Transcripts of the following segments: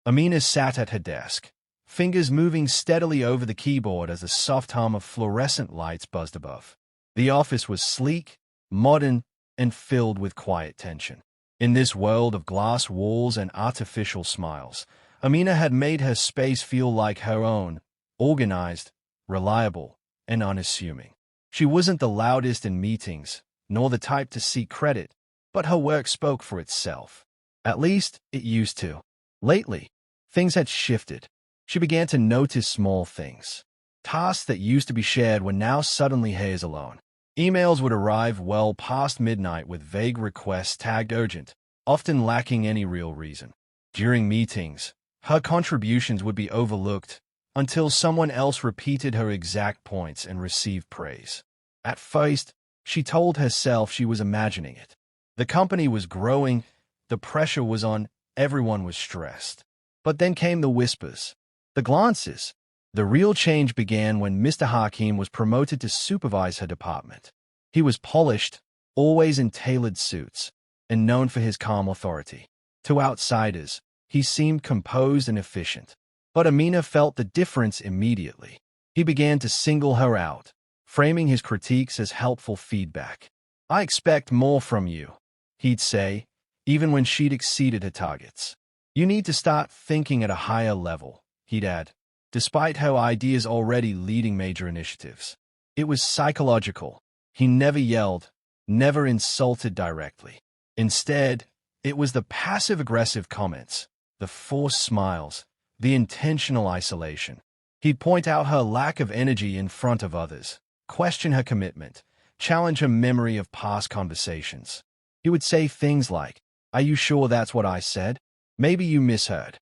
Amina sat at her desk, fingers moving steadily over the keyboard as the soft hum of fluorescent lights buzzed above. The office was sleek, modern, and filled with quiet tension. In this world of glass walls and artificial smiles, Amina had made her space feel like her own, organized, reliable, and unassuming. She wasn't the loudest in meetings, nor the type to seek credit, but her work spoke for itself. At least, it used to. Lately, things had shifted. She began to notice small things. Tasks that used to be shared were now suddenly hers alone. Emails would arrive well past midnight with vague requests tagged urgent, often lacking any real reason. During meetings, her contributions would be overlooked until someone else repeated her exact points and received praise. At first, she told herself she was imagining it. The company was growing, the pressure was on, everyone was stressed. But then came the whispers, the glances. The real change began when Mr. Hakeem was promoted to supervise her department. He was polished, always in tailored suits, and known for his calm authority. To outsiders, he seemed composed and efficient. But Amina felt the difference immediately. He began to single her out, framing his critiques as helpful feedback. "I expect more from you," he'd say, even when she'd exceeded her targets. "You need to start thinking at a higher level," he'd add, despite her ideas already leading major initiatives. It was psychological. He never yelled, never insulted directly. Instead, it was the passive-aggressive comments, the forced smiles, the intentional isolation. He'd point out her lack of energy in front of others, question her commitment, challenge her memory of past conversations. He would say things like, "Are you sure that's what I said? Maybe you misheard."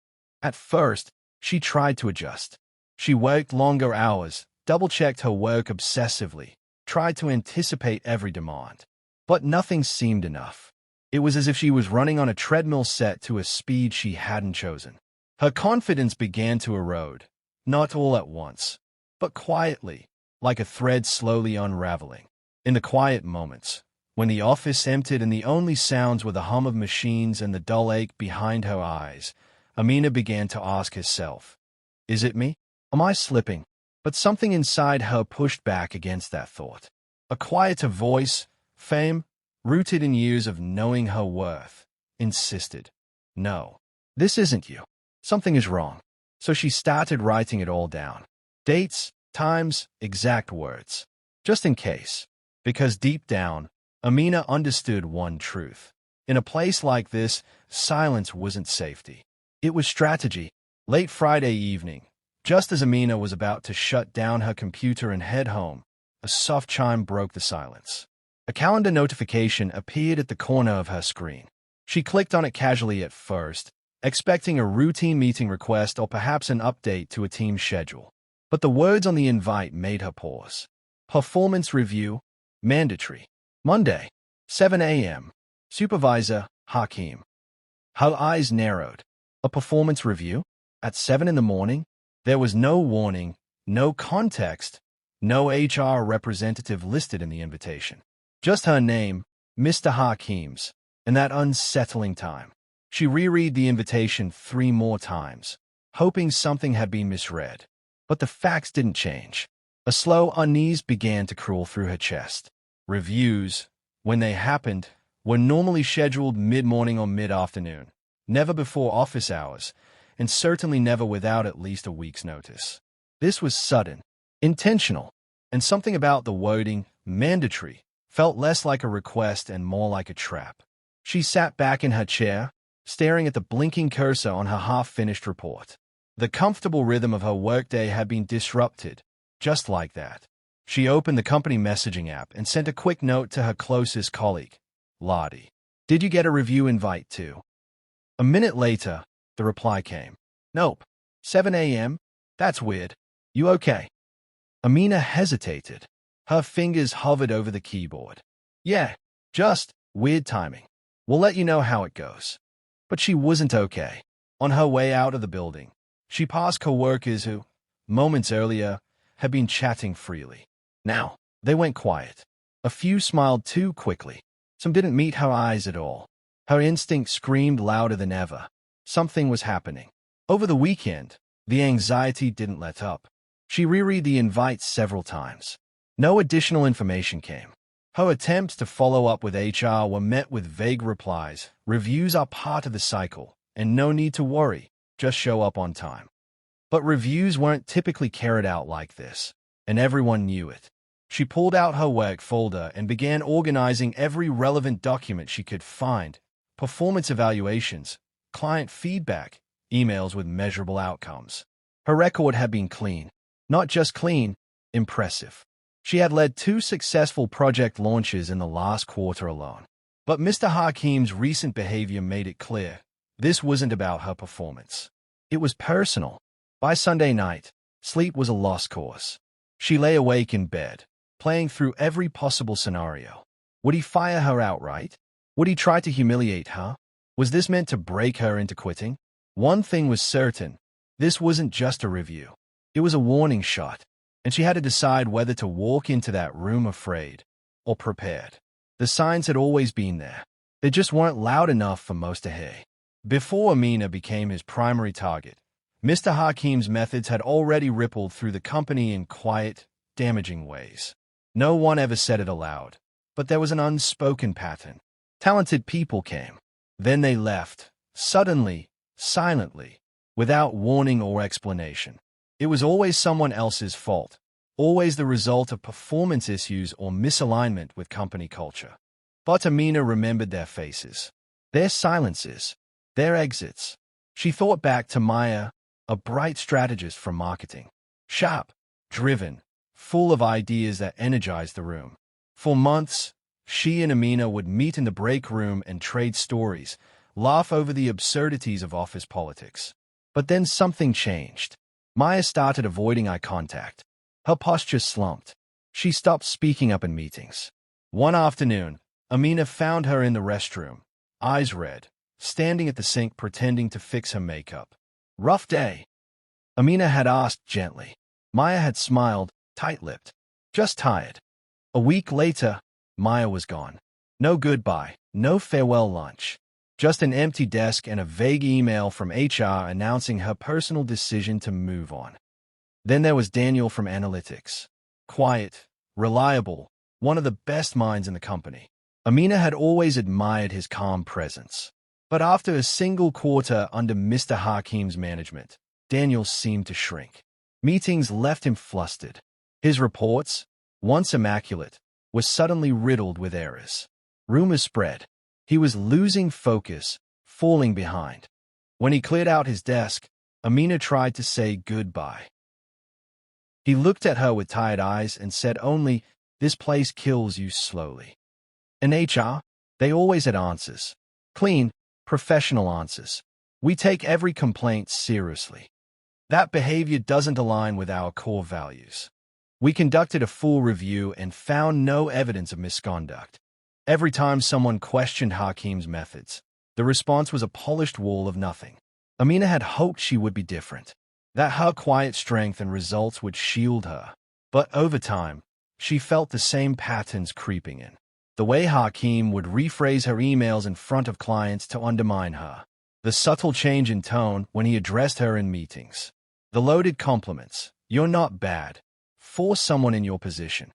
At first, she tried to adjust. She worked longer hours, double-checked her work obsessively, tried to anticipate every demand. But nothing seemed enough. It was as if she was running on a treadmill set to a speed she hadn't chosen. Her confidence began to erode, not all at once, but quietly, like a thread slowly unraveling. In the quiet moments, when the office emptied and the only sounds were the hum of machines and the dull ache behind her eyes, Amina began to ask herself, "Is it me? Am I slipping?" But something inside her pushed back against that thought. A quieter voice, firm, rooted in years of knowing her worth, insisted, "No, this isn't you. Something is wrong." So she started writing it all down. Dates, times, exact words. Just in case. Because deep down, Amina understood one truth. In a place like this, silence wasn't safety. It was strategy. Late Friday evening, just as Amina was about to shut down her computer and head home, a soft chime broke the silence. A calendar notification appeared at the corner of her screen. She clicked on it casually at first, expecting a routine meeting request or perhaps an update to a team schedule. But the words on the invite made her pause. Performance review, mandatory. Monday, 7 a.m. Supervisor, Hakeem. Her eyes narrowed. A performance review? At 7 in the morning? There was no warning, no context, no HR representative listed in the invitation. Just her name, Mr. Hakeem's, and that unsettling time. She reread the invitation 3 more times, hoping something had been misread. But the facts didn't change. A slow unease began to crawl through her chest. Reviews, when they happened, were normally scheduled mid-morning or mid-afternoon, never before office hours, and certainly never without at least a week's notice. This was sudden, intentional, and something about the wording, mandatory, felt less like a request and more like a trap. She sat back in her chair, staring at the blinking cursor on her half-finished report. The comfortable rhythm of her workday had been disrupted, just like that. She opened the company messaging app and sent a quick note to her closest colleague, Lottie. "Did you get a review invite too?" A minute later, the reply came. "Nope. 7 a.m.? That's weird. You okay?" Amina hesitated. Her fingers hovered over the keyboard. "Yeah, just weird timing. We'll let you know how it goes." But she wasn't okay. On her way out of the building, she passed coworkers who, moments earlier, had been chatting freely. Now, they went quiet. A few smiled too quickly. Some didn't meet her eyes at all. Her instinct screamed louder than ever. Something was happening. Over the weekend, the anxiety didn't let up. She reread the invites several times. No additional information came. Her attempts to follow up with HR were met with vague replies. Reviews are part of the cycle, and no need to worry, just show up on time. But reviews weren't typically carried out like this, and everyone knew it. She pulled out her work folder and began organizing every relevant document she could find: performance evaluations, client feedback, emails with measurable outcomes. Her record had been clean. Not just clean, impressive. She had led 2 successful project launches in the last quarter alone. But Mr. Hakeem's recent behavior made it clear this wasn't about her performance. It was personal. By Sunday night, sleep was a lost cause. She lay awake in bed, playing through every possible scenario. Would he fire her outright? Would he try to humiliate her? Was this meant to break her into quitting? One thing was certain: this wasn't just a review. It was a warning shot, and she had to decide whether to walk into that room afraid or prepared. The signs had always been there. They just weren't loud enough for most to hear. Before Amina became his primary target, Mr. Hakeem's methods had already rippled through the company in quiet, damaging ways. No one ever said it aloud, but there was an unspoken pattern. Talented people came. Then they left, suddenly, silently, without warning or explanation. It was always someone else's fault, always the result of performance issues or misalignment with company culture. But Amina remembered their faces, their silences, their exits. She thought back to Maya, a bright strategist from marketing. Sharp, driven, full of ideas that energized the room. For months, she and Amina would meet in the break room and trade stories, laugh over the absurdities of office politics. But then something changed. Maya started avoiding eye contact. Her posture slumped. She stopped speaking up in meetings. One afternoon, Amina found her in the restroom, eyes red, standing at the sink pretending to fix her makeup. "Rough day?" Amina had asked gently. Maya had smiled, tight-lipped. "Just tired." A week later, Maya was gone. No goodbye, no farewell lunch. Just an empty desk and a vague email from HR announcing her personal decision to move on. Then there was Daniel from Analytics. Quiet, reliable, one of the best minds in the company. Amina had always admired his calm presence. But after a single quarter under Mr. Hakeem's management, Daniel seemed to shrink. Meetings left him flustered. His reports, once immaculate, were suddenly riddled with errors. Rumors spread. He was losing focus, falling behind. When he cleared out his desk, Amina tried to say goodbye. He looked at her with tired eyes and said only, "This place kills you slowly." In HR, they always had answers. Clean, professional answers. "We take every complaint seriously. That behavior doesn't align with our core values. We conducted a full review and found no evidence of misconduct." Every time someone questioned Hakeem's methods, the response was a polished wall of nothing. Amina had hoped she would be different, that her quiet strength and results would shield her. But over time, she felt the same patterns creeping in. The way Hakeem would rephrase her emails in front of clients to undermine her. The subtle change in tone when he addressed her in meetings. The loaded compliments, "You're not bad," for someone in your position.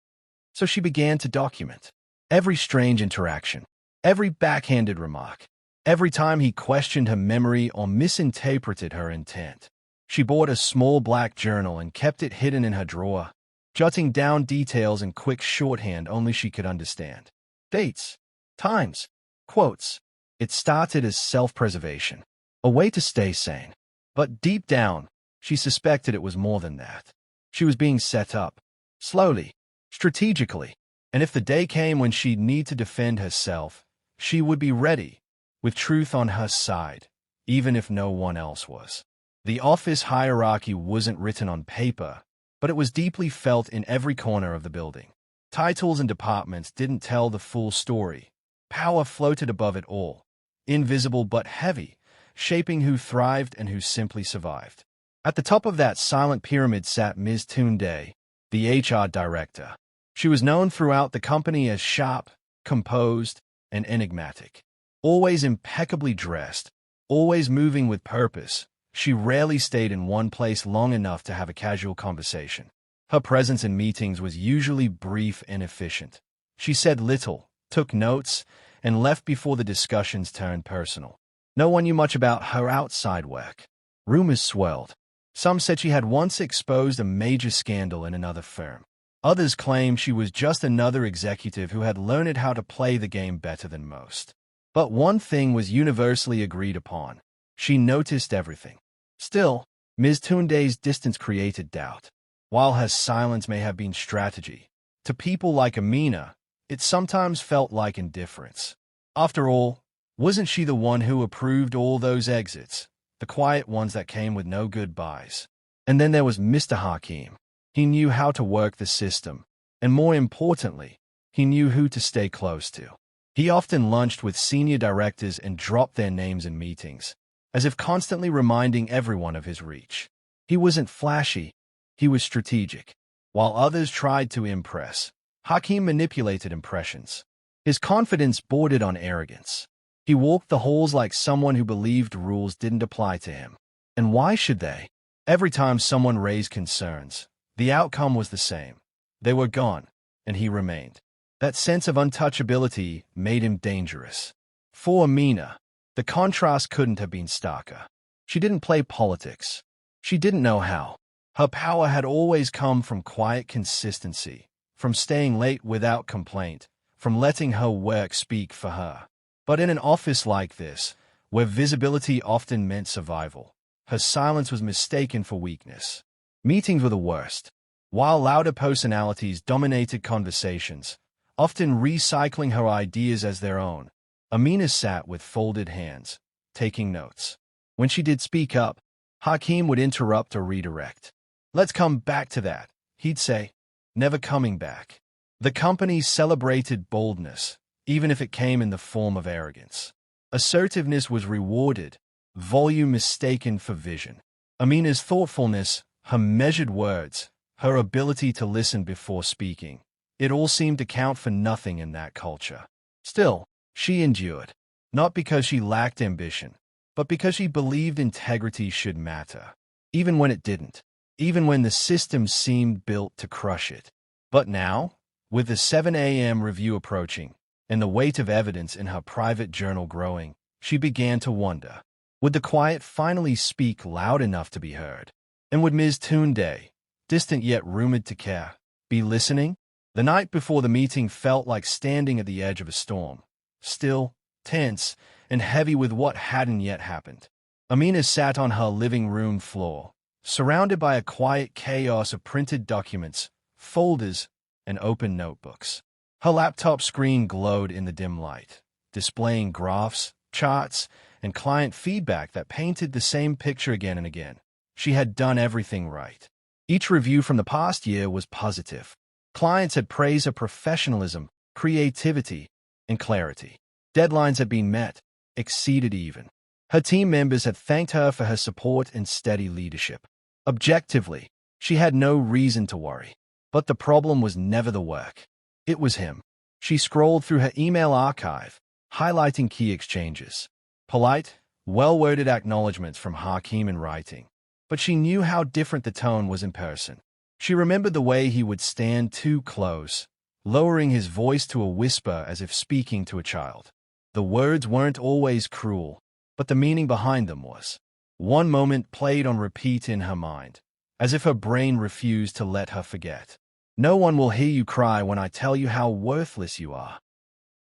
So she began to document every strange interaction, every backhanded remark, every time he questioned her memory or misinterpreted her intent. She bought a small black journal and kept it hidden in her drawer, jotting down details in quick shorthand only she could understand. Dates, times, quotes. It started as self-preservation, a way to stay sane. But deep down, she suspected it was more than that. She was being set up, slowly, strategically. And if the day came when she'd need to defend herself, she would be ready, with truth on her side, even if no one else was. The office hierarchy wasn't written on paper, but it was deeply felt in every corner of the building. Titles and departments didn't tell the full story. Power floated above it all, invisible but heavy, shaping who thrived and who simply survived. At the top of that silent pyramid sat Ms. Tunde, the HR director. She was known throughout the company as sharp, composed, and enigmatic. Always impeccably dressed, always moving with purpose, She rarely stayed in one place long enough to have a casual conversation. Her presence in meetings was usually brief and efficient. She said little, took notes, and left before the discussions turned personal. No one knew much about her outside work. Rumors swirled. Some said she had once exposed a major scandal in another firm. Others claimed she was just another executive who had learned how to play the game better than most. But one thing was universally agreed upon. She noticed everything. Still, Ms. Tunde's distance created doubt. While her silence may have been strategy, to people like Amina, it sometimes felt like indifference. After all, wasn't she the one who approved all those exits, the quiet ones that came with no goodbyes? And then there was Mr. Hakeem. He knew how to work the system, and more importantly, he knew who to stay close to. He often lunched with senior directors and dropped their names in meetings, as if constantly reminding everyone of his reach. He wasn't flashy, he was strategic. While others tried to impress, Hakeem manipulated impressions. His confidence bordered on arrogance. He walked the halls like someone who believed rules didn't apply to him. And why should they? Every time someone raised concerns, the outcome was the same. They were gone, and he remained. That sense of untouchability made him dangerous. For Amina, the contrast couldn't have been starker. She didn't play politics. She didn't know how. Her power had always come from quiet consistency, from staying late without complaint, from letting her work speak for her. But in an office like this, where visibility often meant survival, her silence was mistaken for weakness. Meetings were the worst. While louder personalities dominated conversations, often recycling her ideas as their own, Amina sat with folded hands, taking notes. When she did speak up, Hakeem would interrupt or redirect. "Let's come back to that," he'd say, never coming back. The company celebrated boldness, even if it came in the form of arrogance. Assertiveness was rewarded, volume mistaken for vision. Amina's thoughtfulness, her measured words, her ability to listen before speaking, it all seemed to count for nothing in that culture. Still, she endured, not because she lacked ambition, but because she believed integrity should matter, even when it didn't, even when the system seemed built to crush it. But now, with the 7 a.m. review approaching, and the weight of evidence in her private journal growing, she began to wonder, would the quiet finally speak loud enough to be heard? And would Ms. Tunde, distant yet rumored to care, be listening? The night before the meeting felt like standing at the edge of a storm, still, tense, and heavy with what hadn't yet happened. Amina sat on her living room floor, surrounded by a quiet chaos of printed documents, folders, and open notebooks. Her laptop screen glowed in the dim light, displaying graphs, charts, and client feedback that painted the same picture again and again. She had done everything right. Each review from the past year was positive. Clients had praised her professionalism, creativity, and clarity. Deadlines had been met, exceeded even. Her team members had thanked her for her support and steady leadership. Objectively, she had no reason to worry. But the problem was never the work. It was him. She scrolled through her email archive, highlighting key exchanges. Polite, well-worded acknowledgments from Hakeem in writing. But she knew how different the tone was in person. She remembered the way he would stand too close, lowering his voice to a whisper as if speaking to a child. The words weren't always cruel, but the meaning behind them was. One moment played on repeat in her mind, as if her brain refused to let her forget. "No one will hear you cry when I tell you how worthless you are."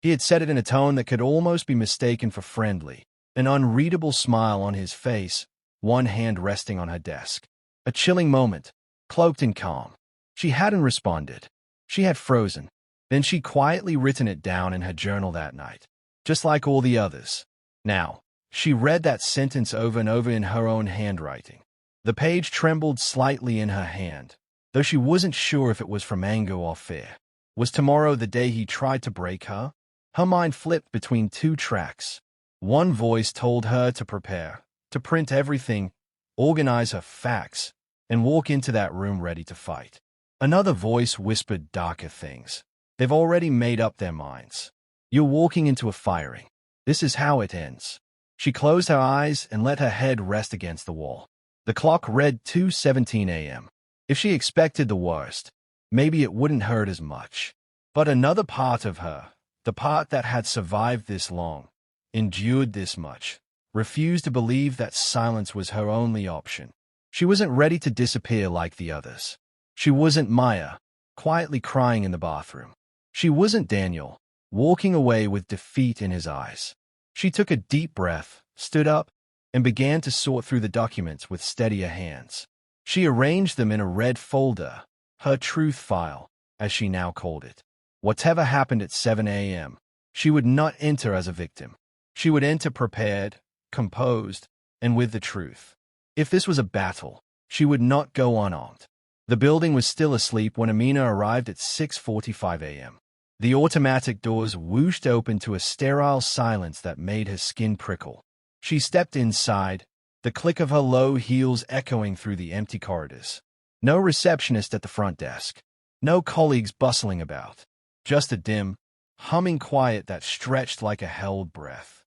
He had said it in a tone that could almost be mistaken for friendly, an unreadable smile on his face, one hand resting on her desk. A chilling moment, cloaked in calm. She hadn't responded. She had frozen. Then she'd quietly written it down in her journal that night, just like all the others. Now, she read that sentence over and over in her own handwriting. The page trembled slightly in her hand, though she wasn't sure if it was from anger or fear. Was tomorrow the day he tried to break her? Her mind flipped between two tracks. One voice told her to prepare, to print everything, organize her facts, and walk into that room ready to fight. Another voice whispered darker things. They've already made up their minds. You're walking into a firing. This is how it ends. She closed her eyes and let her head rest against the wall. The clock read 2:17 a.m. If she expected the worst, maybe it wouldn't hurt as much. But another part of her, the part that had survived this long, endured this much, refused to believe that silence was her only option. She wasn't ready to disappear like the others. She wasn't Maya, quietly crying in the bathroom. She wasn't Daniel, walking away with defeat in his eyes. She took a deep breath, stood up, and began to sort through the documents with steadier hands. She arranged them in a red folder, her truth file, as she now called it. Whatever happened at 7 a.m., she would not enter as a victim. She would enter prepared, composed, and with the truth. If this was a battle, she would not go unarmed. The building was still asleep when Amina arrived at 6:45 a.m. The automatic doors whooshed open to a sterile silence that made her skin prickle. She stepped inside, the click of her low heels echoing through the empty corridors. No receptionist at the front desk. No colleagues bustling about. Just a dim, humming quiet that stretched like a held breath.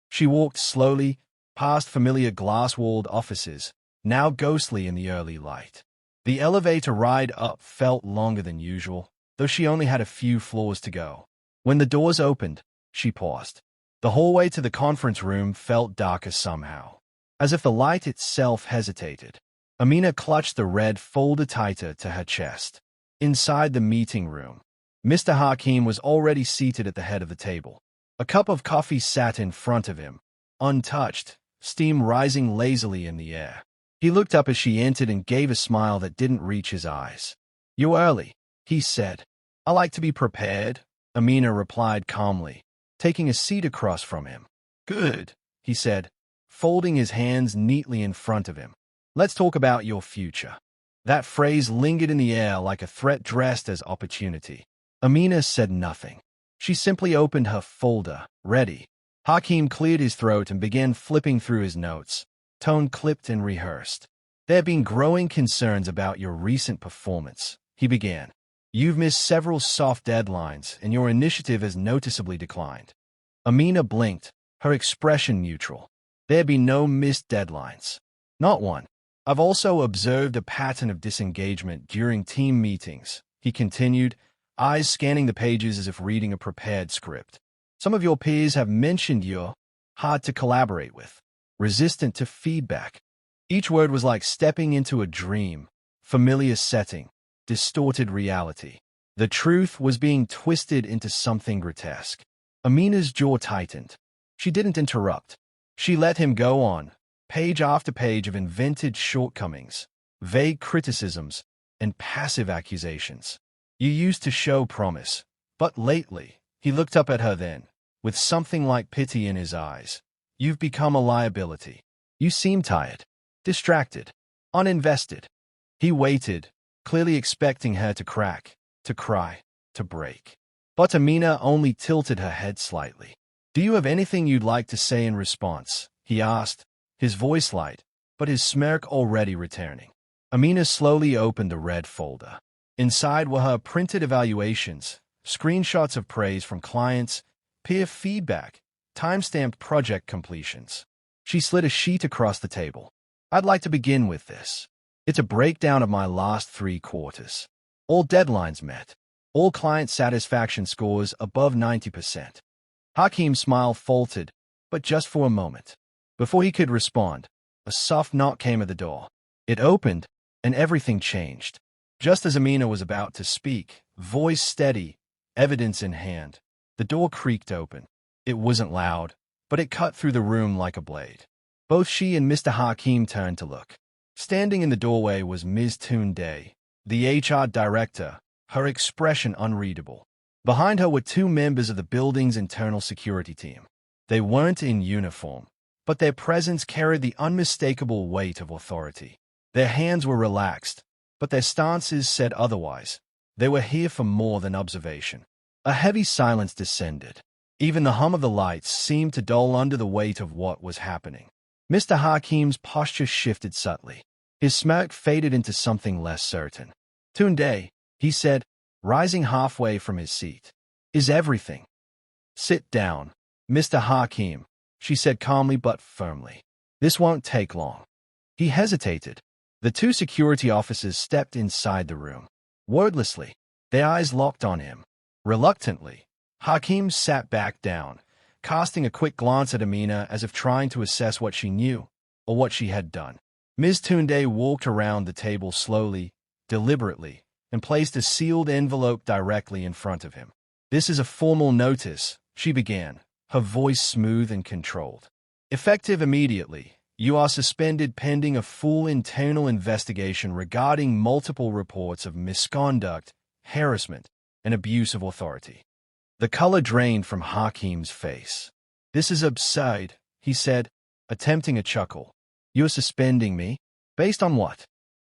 She walked slowly, past familiar glass-walled offices, now ghostly in the early light. The elevator ride up felt longer than usual, though she only had a few floors to go. When the doors opened, she paused. The hallway to the conference room felt darker somehow, as if the light itself hesitated. Amina clutched the red folder tighter to her chest. Inside the meeting room, Mr. Hakeem was already seated at the head of the table. A cup of coffee sat in front of him, untouched, steam rising lazily in the air. He looked up as she entered and gave a smile that didn't reach his eyes. "You're early," he said. "I like to be prepared," Amina replied calmly, taking a seat across from him. "Good," he said, folding his hands neatly in front of him. "Let's talk about your future." That phrase lingered in the air like a threat dressed as opportunity. Amina said nothing. She simply opened her folder, ready. Hakeem cleared his throat and began flipping through his notes, tone clipped and rehearsed. "There have been growing concerns about your recent performance," he began. "You've missed several soft deadlines, and your initiative has noticeably declined." Amina blinked, her expression neutral. "There have been no missed deadlines. Not one. I've also observed a pattern of disengagement during team meetings," he continued, eyes scanning the pages as if reading a prepared script. "Some of your peers have mentioned you're hard to collaborate with, resistant to feedback." Each word was like stepping into a dream, familiar setting, distorted reality. The truth was being twisted into something grotesque. Amina's jaw tightened. She didn't interrupt. She let him go on, page after page of invented shortcomings, vague criticisms, and passive accusations. "You used to show promise, but lately," he looked up at her then, with something like pity in his eyes, "you've become a liability. You seem tired, distracted, uninvested." He waited, clearly expecting her to crack, to cry, to break. But Amina only tilted her head slightly. "Do you have anything you'd like to say in response?" he asked, his voice light, but his smirk already returning. Amina slowly opened the red folder. Inside were her printed evaluations, screenshots of praise from clients, peer feedback, time-stamped project completions. She slid a sheet across the table. "I'd like to begin with this. It's a breakdown of my last 3 quarters. All deadlines met. All client satisfaction scores above 90%. Hakeem's smile faltered, but just for a moment. Before he could respond, a soft knock came at the door. It opened, and everything changed. Just as Amina was about to speak, voice steady, evidence in hand, the door creaked open. It wasn't loud, but it cut through the room like a blade. Both she and Mr. Hakeem turned to look. Standing in the doorway was Ms. Tunde, the HR director, her expression unreadable. Behind her were 2 members of the building's internal security team. They weren't in uniform, but their presence carried the unmistakable weight of authority. Their hands were relaxed, but their stances said otherwise. They were here for more than observation. A heavy silence descended. Even the hum of the lights seemed to dull under the weight of what was happening. Mr. Hakeem's posture shifted subtly. His smirk faded into something less certain. "Tunde," he said, rising halfway from his seat, "is everything." "Sit down, Mr. Hakeem," she said calmly but firmly. This won't take long. He hesitated. The two security officers stepped inside the room. Wordlessly, their eyes locked on him. Reluctantly, Hakeem sat back down, casting a quick glance at Amina as if trying to assess what she knew or what she had done. Ms. Tunde walked around the table slowly, deliberately, and placed a sealed envelope directly in front of him. This is a formal notice, she began, her voice smooth and controlled. Effective immediately, you are suspended pending a full internal investigation regarding multiple reports of misconduct, harassment, and abuse of authority. The color drained from Hakeem's face. This is absurd, he said, attempting a chuckle. You're suspending me? Based on what?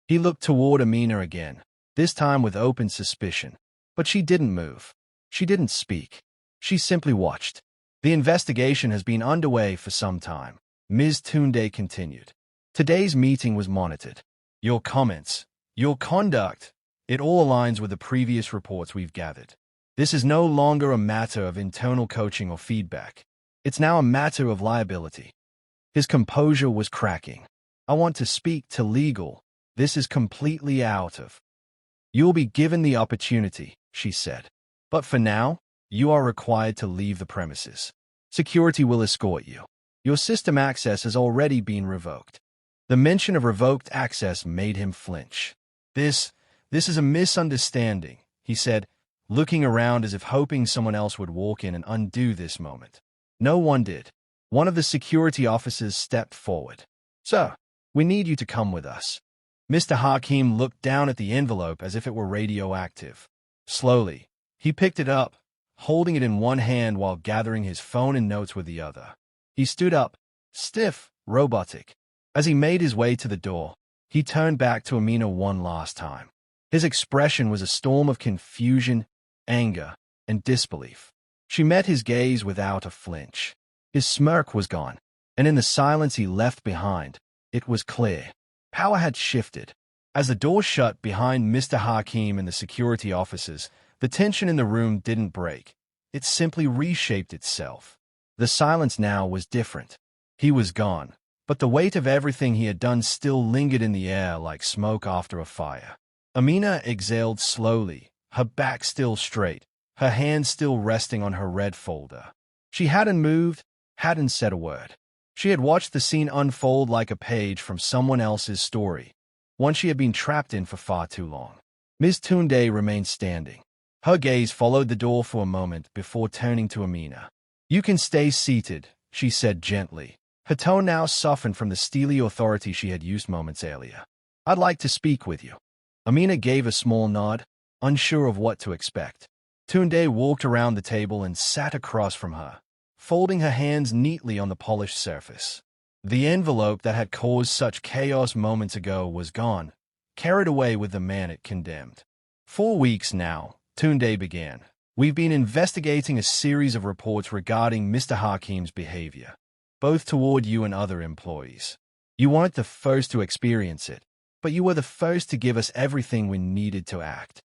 He looked toward Amina again, this time with open suspicion. But she didn't move. She didn't speak. She simply watched. The investigation has been underway for some time, Ms. Tunde continued. Today's meeting was monitored. Your comments, your conduct, it all aligns with the previous reports we've gathered. This is no longer a matter of internal coaching or feedback. It's now a matter of liability. His composure was cracking. I want to speak to legal. This is completely out of. You'll be given the opportunity, she said. But for now, you are required to leave the premises. Security will escort you. Your system access has already been revoked. The mention of revoked access made him flinch. This is a misunderstanding, he said, looking around as if hoping someone else would walk in and undo this moment. No one did. One of the security officers stepped forward. Sir, we need you to come with us. Mr. Hakeem looked down at the envelope as if it were radioactive. Slowly, he picked it up, holding it in one hand while gathering his phone and notes with the other. He stood up, stiff, robotic. As he made his way to the door, he turned back to Amina one last time. His expression was a storm of confusion, anger, and disbelief. She met his gaze without a flinch. His smirk was gone, and in the silence he left behind, it was clear. Power had shifted. As the door shut behind Mr. Hakeem and the security officers, the tension in the room didn't break. It simply reshaped itself. The silence now was different. He was gone, but the weight of everything he had done still lingered in the air like smoke after a fire. Amina exhaled slowly, her back still straight, her hand still resting on her red folder. She hadn't moved, hadn't said a word. She had watched the scene unfold like a page from someone else's story, one she had been trapped in for far too long. Ms. Tunde remained standing. Her gaze followed the door for a moment before turning to Amina. You can stay seated, she said gently. Her tone now softened from the steely authority she had used moments earlier. I'd like to speak with you. Amina gave a small nod, unsure of what to expect. Tunde walked around the table and sat across from her, folding her hands neatly on the polished surface. The envelope that had caused such chaos moments ago was gone, carried away with the man it condemned. 4 weeks now, Tunde began. We've been investigating a series of reports regarding Mr. Hakeem's behavior, both toward you and other employees. You weren't the first to experience it, but you were the first to give us everything we needed to act.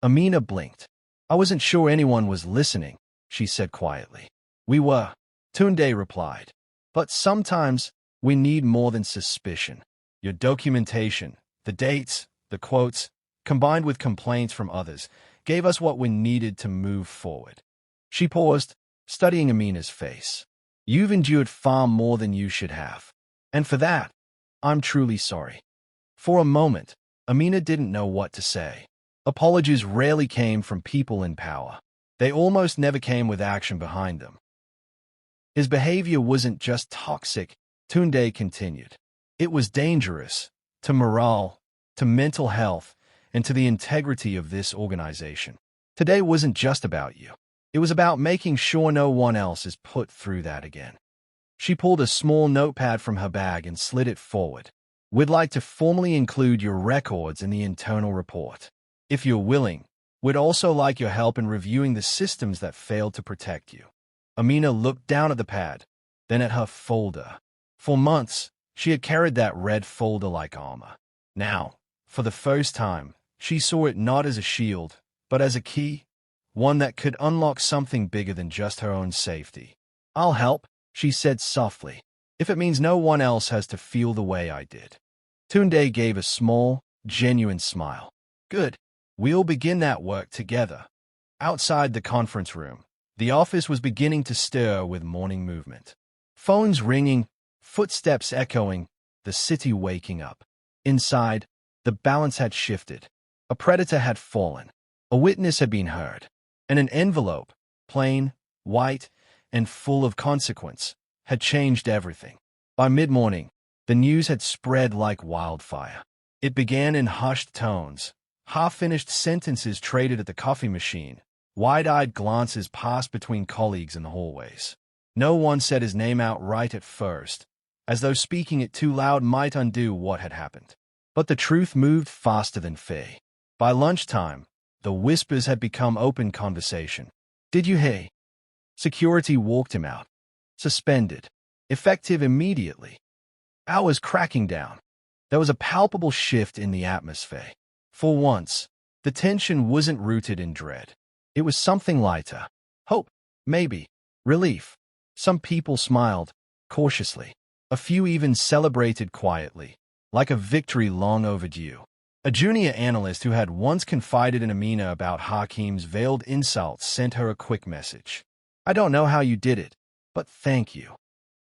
Amina blinked. I wasn't sure anyone was listening, she said quietly. We were, Tunde replied. But sometimes we need more than suspicion. Your documentation, the dates, the quotes, combined with complaints from others, gave us what we needed to move forward. She paused, studying Amina's face. You've endured far more than you should have. And for that, I'm truly sorry. For a moment, Amina didn't know what to say. Apologies rarely came from people in power. They almost never came with action behind them. His behavior wasn't just toxic, Tunde continued. It was dangerous, to morale, to mental health, and to the integrity of this organization. Today wasn't just about you. It was about making sure no one else is put through that again. She pulled a small notepad from her bag and slid it forward. We'd like to formally include your records in the internal report. If you're willing, we'd also like your help in reviewing the systems that failed to protect you. Amina looked down at the pad, then at her folder. For months, she had carried that red folder like armor. Now, for the first time, she saw it not as a shield, but as a key, one that could unlock something bigger than just her own safety. I'll help, she said softly. If it means no one else has to feel the way I did. Tunde gave a small, genuine smile. Good. We'll begin that work together. Outside the conference room, the office was beginning to stir with morning movement. Phones ringing, footsteps echoing, the city waking up. Inside, the balance had shifted. A predator had fallen. A witness had been heard. And an envelope, plain, white, and full of consequence, had changed everything. By mid-morning, the news had spread like wildfire. It began in hushed tones. Half-finished sentences traded at the coffee machine. Wide-eyed glances passed between colleagues in the hallways. No one said his name outright at first, as though speaking it too loud might undo what had happened. But the truth moved faster than fear. By lunchtime, the whispers had become open conversation. Did you hear? Security walked him out. Suspended. Effective immediately. Hours cracking down. There was a palpable shift in the atmosphere. For once, the tension wasn't rooted in dread. It was something lighter. Hope, maybe. Relief. Some people smiled, cautiously. A few even celebrated quietly, like a victory long overdue. A junior analyst who had once confided in Amina about Hakeem's veiled insults sent her a quick message. I don't know how you did it, but thank you.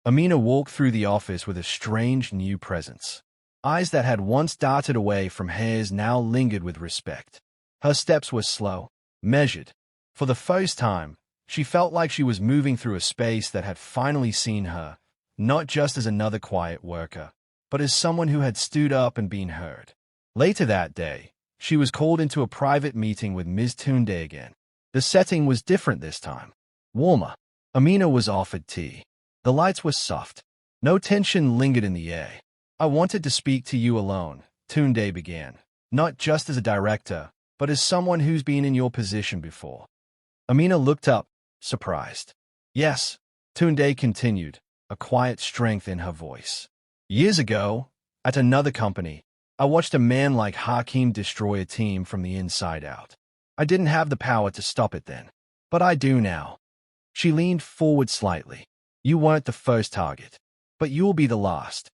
Amina walked through the office with a strange new presence. Eyes that had once darted away from hers now lingered with respect. Her steps were slow, measured. For the first time, she felt like she was moving through a space that had finally seen her, not just as another quiet worker, but as someone who had stood up and been heard. Later that day, she was called into a private meeting with Ms. Tunde again. The setting was different this time. Warmer. Amina was offered tea. The lights were soft. No tension lingered in the air. I wanted to speak to you alone, Tunde began. Not just as a director, but as someone who's been in your position before. Amina looked up, surprised. Yes, Tunde continued, a quiet strength in her voice. Years ago, at another company, I watched a man like Hakeem destroy a team from the inside out. I didn't have the power to stop it then, but I do now. She leaned forward slightly. You weren't the first target, but you'll be the last.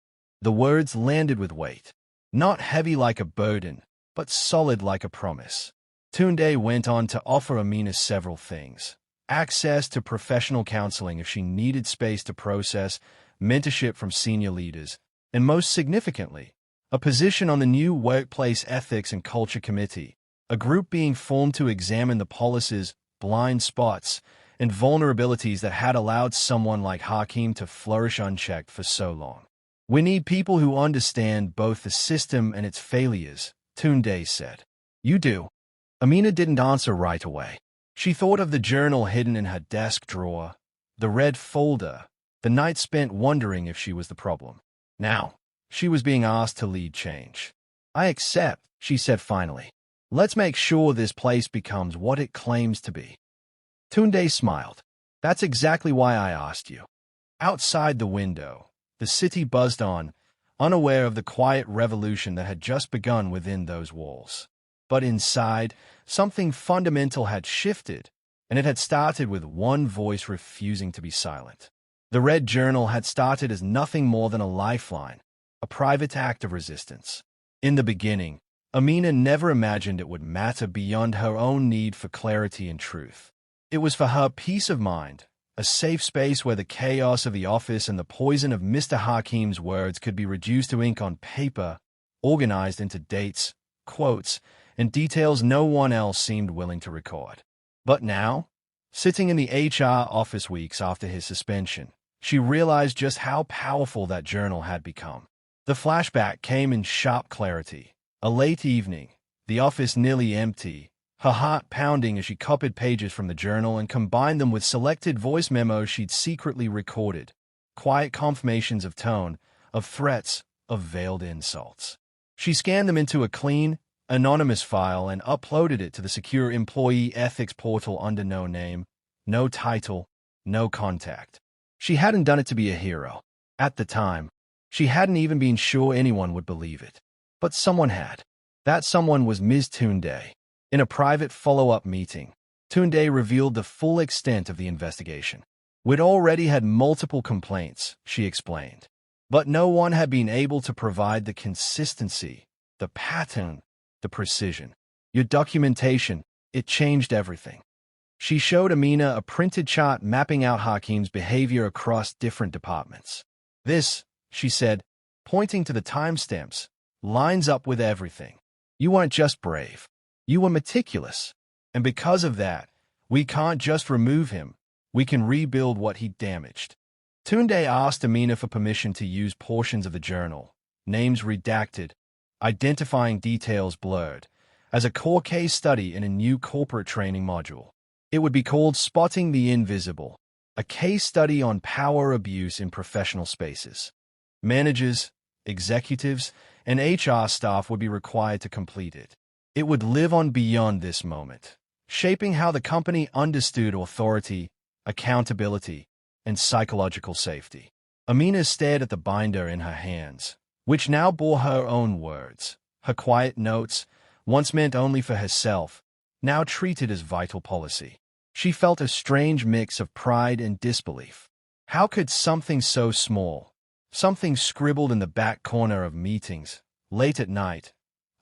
The words landed with weight, not heavy like a burden, but solid like a promise. Tunde went on to offer Amina several things. Access to professional counseling if she needed space to process, mentorship from senior leaders, and most significantly, a position on the new Workplace Ethics and Culture Committee, a group being formed to examine the policies, blind spots, and vulnerabilities that had allowed someone like Hakeem to flourish unchecked for so long. We need people who understand both the system and its failures, Tunde said. You do. Amina didn't answer right away. She thought of the journal hidden in her desk drawer, the red folder, the night spent wondering if she was the problem. Now, she was being asked to lead change. I accept, she said finally. Let's make sure this place becomes what it claims to be. Tunde smiled. That's exactly why I asked you. Outside the window, the city buzzed on, unaware of the quiet revolution that had just begun within those walls. But inside, something fundamental had shifted, and it had started with one voice refusing to be silent. The Red Journal had started as nothing more than a lifeline, a private act of resistance. In the beginning, Amina never imagined it would matter beyond her own need for clarity and truth. It was for her peace of mind, a safe space where the chaos of the office and the poison of Mr. Hakeem's words could be reduced to ink on paper, organized into dates, quotes, and details no one else seemed willing to record. But now, sitting in the HR office weeks after his suspension, she realized just how powerful that journal had become. The flashback came in sharp clarity. A late evening, the office nearly empty, her heart pounding as she copied pages from the journal and combined them with selected voice memos she'd secretly recorded, quiet confirmations of tone, of threats, of veiled insults. She scanned them into a clean, anonymous file and uploaded it to the secure employee ethics portal under no name, no title, no contact. She hadn't done it to be a hero. At the time, she hadn't even been sure anyone would believe it. But someone had. That someone was Ms. Tunde. In a private follow-up meeting, Tunde revealed the full extent of the investigation. We'd already had multiple complaints, she explained. But no one had been able to provide the consistency, the pattern, the precision. Your documentation, it changed everything. She showed Amina a printed chart mapping out Hakeem's behavior across different departments. This, she said, pointing to the timestamps, lines up with everything. You weren't just brave. You were meticulous. And because of that, we can't just remove him. We can rebuild what he damaged. Tunde asked Amina for permission to use portions of the journal, names redacted, identifying details blurred, as a core case study in a new corporate training module. It would be called Spotting the Invisible, a case study on power abuse in professional spaces. Managers, executives, and HR staff would be required to complete it. It would live on beyond this moment, shaping how the company understood authority, accountability, and psychological safety. Amina stared at the binder in her hands, which now bore her own words. Her quiet notes, once meant only for herself, now treated as vital policy. She felt a strange mix of pride and disbelief. How could something so small, something scribbled in the back corner of meetings, late at night,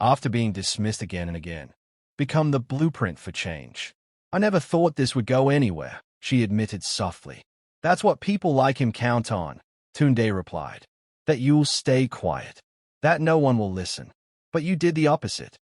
after being dismissed again and again, become the blueprint for change? I never thought this would go anywhere, she admitted softly. That's what people like him count on, Tunde replied. That you'll stay quiet. That no one will listen. But you did the opposite.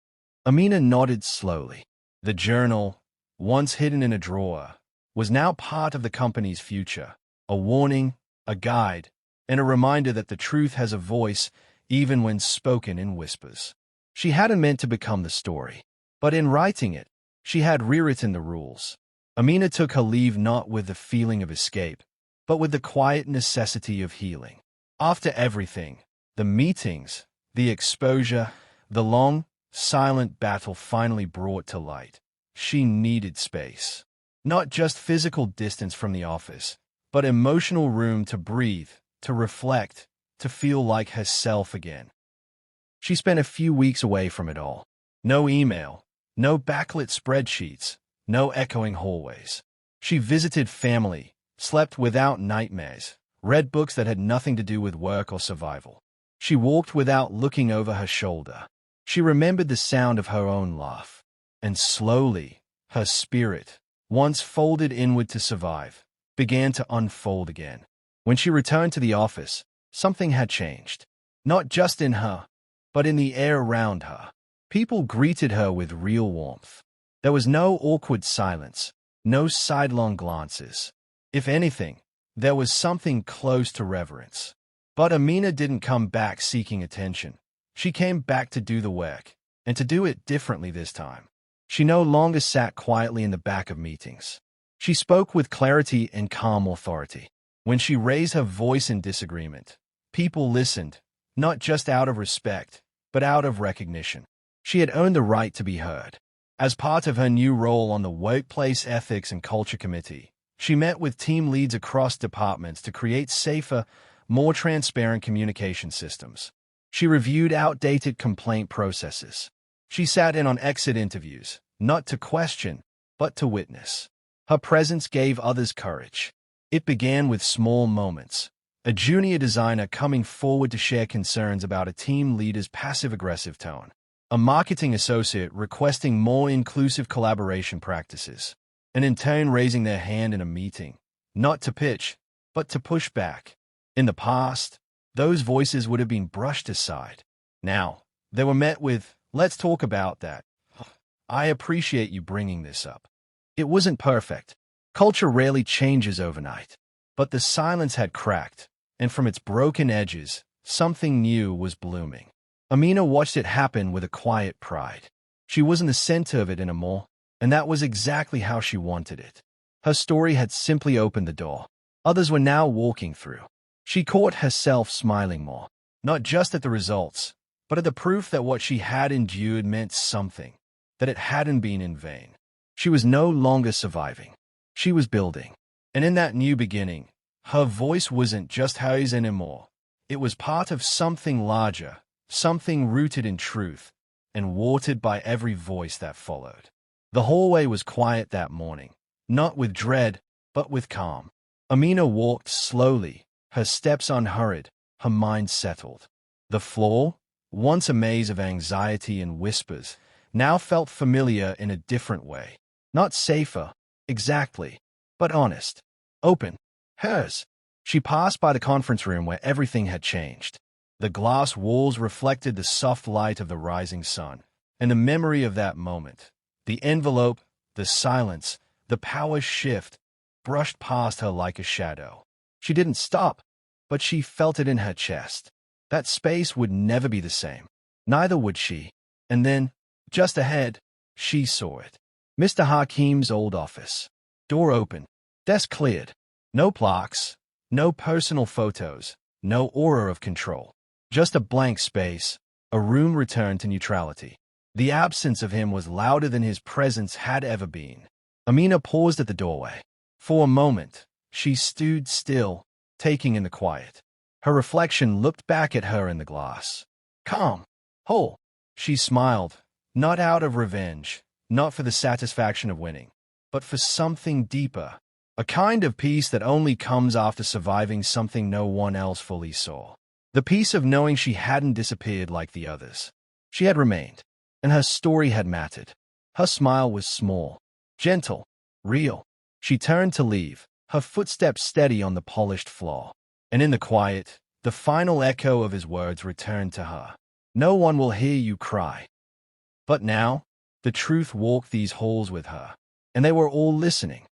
Amina nodded slowly. The journal, once hidden in a drawer, was now part of the company's future. A warning, a guide, and a reminder that the truth has a voice even when spoken in whispers. She hadn't meant to become the story, but in writing it, she had rewritten the rules. Amina took her leave not with the feeling of escape, but with the quiet necessity of healing. After everything, the meetings, the exposure, the long, silent battle finally brought to light, she needed space. Not just physical distance from the office, but emotional room to breathe, to reflect, to feel like herself again. She spent a few weeks away from it all. No email, no backlit spreadsheets, no echoing hallways. She visited family, slept without nightmares, read books that had nothing to do with work or survival. She walked without looking over her shoulder. She remembered the sound of her own laugh. And slowly, her spirit, once folded inward to survive, began to unfold again. When she returned to the office, something had changed. Not just in her, but in the air around her. People greeted her with real warmth. There was no awkward silence, no sidelong glances. If anything, there was something close to reverence. But Amina didn't come back seeking attention. She came back to do the work, and to do it differently this time. She no longer sat quietly in the back of meetings. She spoke with clarity and calm authority. When she raised her voice in disagreement, people listened, not just out of respect, but out of recognition. She had earned the right to be heard. As part of her new role on the Workplace Ethics and Culture Committee, she met with team leads across departments to create safer, more transparent communication systems. She reviewed outdated complaint processes. She sat in on exit interviews, not to question, but to witness. Her presence gave others courage. It began with small moments. A junior designer coming forward to share concerns about a team leader's passive-aggressive tone. A marketing associate requesting more inclusive collaboration practices. An intern raising their hand in a meeting, not to pitch, but to push back. In the past, those voices would have been brushed aside. Now, they were met with, "Let's talk about that. I appreciate you bringing this up." It wasn't perfect. Culture rarely changes overnight. But the silence had cracked, and from its broken edges, something new was blooming. Amina watched it happen with a quiet pride. She wasn't the center of it anymore, and that was exactly how she wanted it. Her story had simply opened the door. Others were now walking through. She caught herself smiling more, not just at the results, but at the proof that what she had endured meant something, that it hadn't been in vain. She was no longer surviving. She was building. And in that new beginning, her voice wasn't just hers anymore. It was part of something larger, something rooted in truth, and watered by every voice that followed. The hallway was quiet that morning, not with dread, but with calm. Amina walked slowly, her steps unhurried, her mind settled. The floor, once a maze of anxiety and whispers, now felt familiar in a different way. Not safer, exactly, but honest. Open. Hers. She passed by the conference room where everything had changed. The glass walls reflected the soft light of the rising sun, and the memory of that moment, the envelope, the silence, the power shift, brushed past her like a shadow. She didn't stop, but she felt it in her chest. That space would never be the same. Neither would she. And then, just ahead, she saw it. Mr. Hakeem's old office. Door open. Desk cleared. No plaques. No personal photos. No aura of control. Just a blank space. A room returned to neutrality. The absence of him was louder than his presence had ever been. Amina paused at the doorway. For a moment, she stood still, taking in the quiet. Her reflection looked back at her in the glass. Calm. Whole. She smiled, not out of revenge, not for the satisfaction of winning, but for something deeper, a kind of peace that only comes after surviving something no one else fully saw. The peace of knowing she hadn't disappeared like the others. She had remained, and her story had mattered. Her smile was small, gentle, real. She turned to leave, her footsteps steady on the polished floor. And in the quiet, the final echo of his words returned to her. No one will hear you cry. But now, the truth walked these halls with her, and they were all listening.